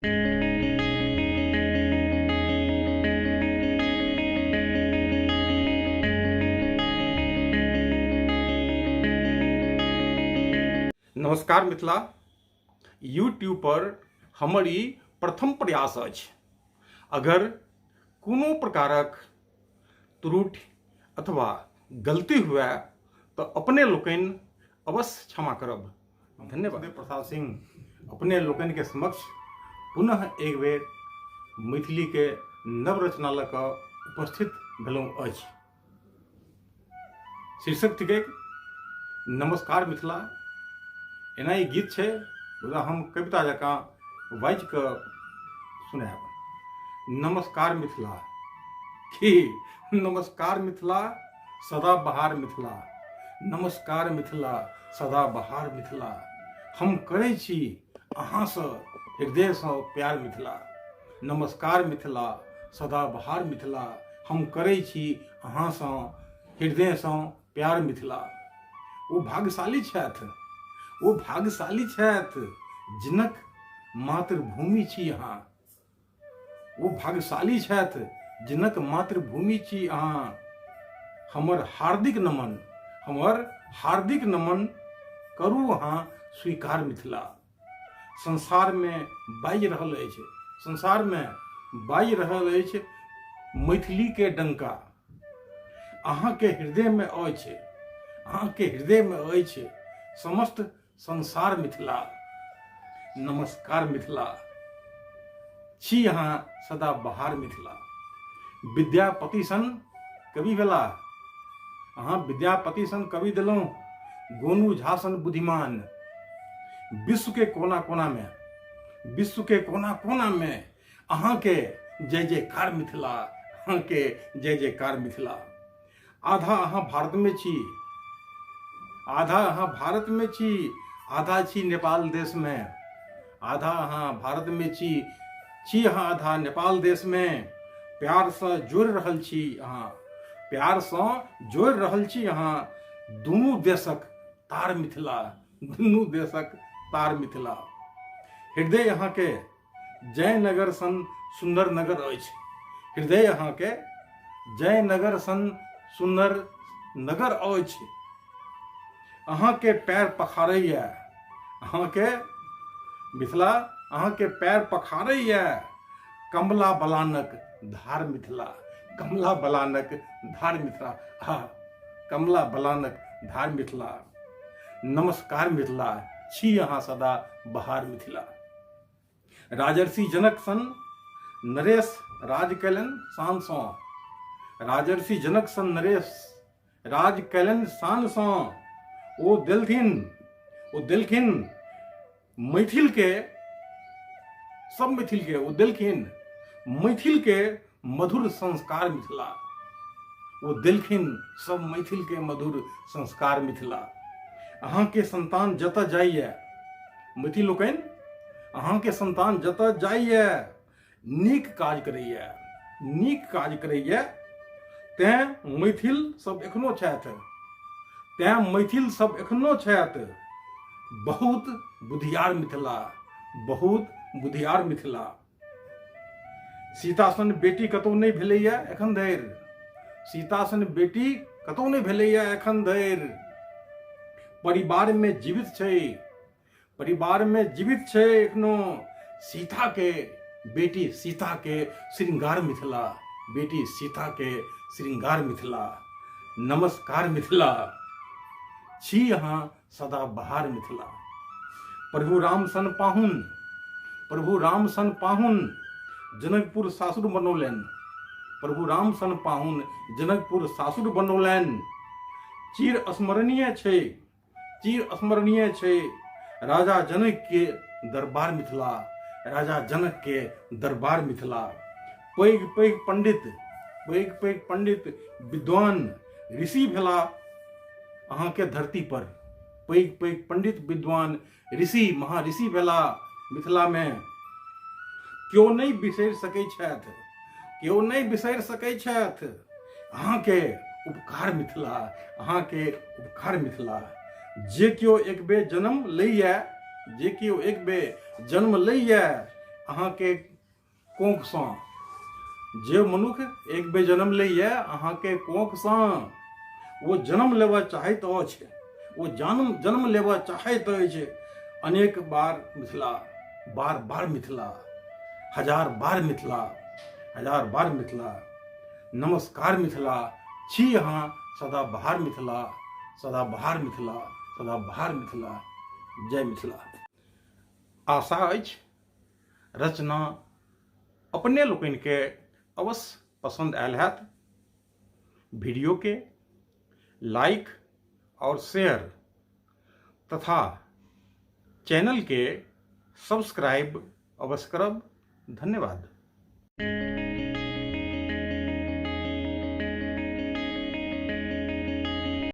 नमस्कार मिथिला। यूट्यूब पर हमर ई प्रथम प्रयास अछि। अगर कोनो प्रकारक त्रुटि अथवा गलती हुए तो अपने लोकनि अवश्य क्षमा करब। धन्यवाद। प्रसाद सिंह अपने लोकनि के समक्ष पुनः एक बेर मैथिली के नवरचना लऽ कऽ उपस्थित भेलहुँ अछि। शीर्षक थिकै नमस्कार मिथिला। एना ई गीत छै, मुदा हम कविता जकाँ बाजि कऽ सुनायब। नमस्कार मिथिला की नमस्कार मिथिला, सदाबहार मिथिला। नमस्कार मिथिला, सदाबहार मिथिला। हम करै छी अहाँसँ हृदयसँ प्यार मिथिला। नमस्कार मिथिला, सदाबहार मिथिला। हम करै छी अहाँसँ हृदयसँ प्यार मिथिला। ओ भाग्यशाली छथि, ओ भाग्यशाली छथि जिनक मातृभूमि छी अहाँ। ओ भाग्यशाली छथि जिनक मातृभूमि छी अहाँ। हमर हार्दिक नमन, हमर हार्दिक नमन करू अहाँ स्वीकार मिथिला। संसार में बाजि रहल अछि, संसार में बाजि रहल अछि मैथिली के डंका। अहाँ के हृदय में अछि, अहाँ के हृदय में अछि समस्त संसार मिथिला। नमस्कार मिथिला, छी अहाँ सदाबहार मिथिला। विद्यापति सन कवि भेला, अहाँ विद्यापति सन कवि देलहुँ। गोनू झा सन बुद्धिमान। विश्व के कोना कोना में, विश्व के कोना कोना में अहाँ के जय जयकार मिथिला, अहाँ के जय जयकार मिथिला। आधा अहाँ भारत में छी, आधा अहाँ भारत में छी, आधा छी नेपाल देश में। आधा अहाँ भारत में छी अहाँ आधा नेपाल देश में। प्यार से जोड़ि रहल छी अहाँ, प्यार से जोड़ि रहल छी अहाँ दुनू देशक तार मिथिला, दुनू देशक तार मिथिला। हृदय अहाँ के जयनगर सन सुंदर नगर अछि। हृदय अहाँ के जयनगर सन सुंदर नगर अछि। अहाँ के पैर पखारैया, अहाँ के मिथिला, अहाँ के पैर पखारैया कमला बलानक धार मिथिला। कमला बलानक धार मिथिला, हाँ कमला बलानक धार मिथिला। नमस्कार मिथिला, छी अहाँ सदा बहार मिथिला। राजर्षि जनक सन नरेश राज कयलनि शान सँ। राजर्षि जनक सन नरेश राज कयलनि शान सँ। ओ देलखिन मैथिल के, सब मैथिल के ओ देलखिन मैथिल के मधुर संस्कार मिथिला। वो देलखिन सब मैथिल के मधुर संस्कार मिथिला। अहाँ के संतान जतऽ जाइए, मैथिल लोकनि अहाँ के संतान जतऽ जाइए नीक काज करैए, नीक काज करैए। तेँ मैथिल सब एखनो छथि, तेँ मैथिल सब एखनो छथि बहुत बुधियार मिथिला, बहुत बुधियार मिथिला। सीता सन बेटी कतौ नहीं भेलैया एखन धरि, सीता सन बेटी कतौ नहीं भेलैया एखन धरि। परिवार में जीवित छै, परिवार में जीवित छै एखनो सीता के बेटी, सीता के श्रृंगार मिथिला, बेटी सीता के श्रृंगार मिथिला। नमस्कार मिथिला, छी अहाँ सदाबहार मिथिला। प्रभु राम सन पाहुन, प्रभु राम सन पाहुन जनकपुर सासुर बनौलनि। प्रभु राम सन पाहुन जनकपुर सासुर बनौलनि। चिर स्मरणीय छै, चिर स्मरणीय छै राजा जनक के दरबार मिथिला, राजा जनक के दरबार मिथिला। पैघ पैघ पंडित, पैघ पैघ पंडित विद्वान ऋषि भेला अहाँ के धरती पर। पैघ पैघ पंडित विद्वान ऋषि महाऋषि भेला मिथिला में। क्यों नहीं बिसरि सकै छथि, क्यों नहीं बिसरि सकै छथि अहाँ के उपकार मिथिला, अहाँ के उपकार मिथिला। जे केओ एक बेर जन्म लैया, जे केओ एक बेर जन्म लैया अहाँ के कोख सँ जे मनुख एक बेर जन्म लैए अहाँ के कोख सँ वो जन्म लेबऽ चाहैत अछि, वो जन्म लेबऽ चाहैत अछि अनेक बार मिथिला, बार बार मिथिला, हजार बार मिथिला, हजार बार मिथिला। नमस्कार मिथिला, छी अहाँ सदाबहार मिथिला, सदाबहार मिथिला, सदाबहार मिथिला। जय मिथिला। आशा अछि रचना अपने लोकनि के अवश्य पसंद आयल हैत। वीडियो के लाइक और शेयर तथा चैनल के सब्सक्राइब अवश्य करब। धन्यवाद।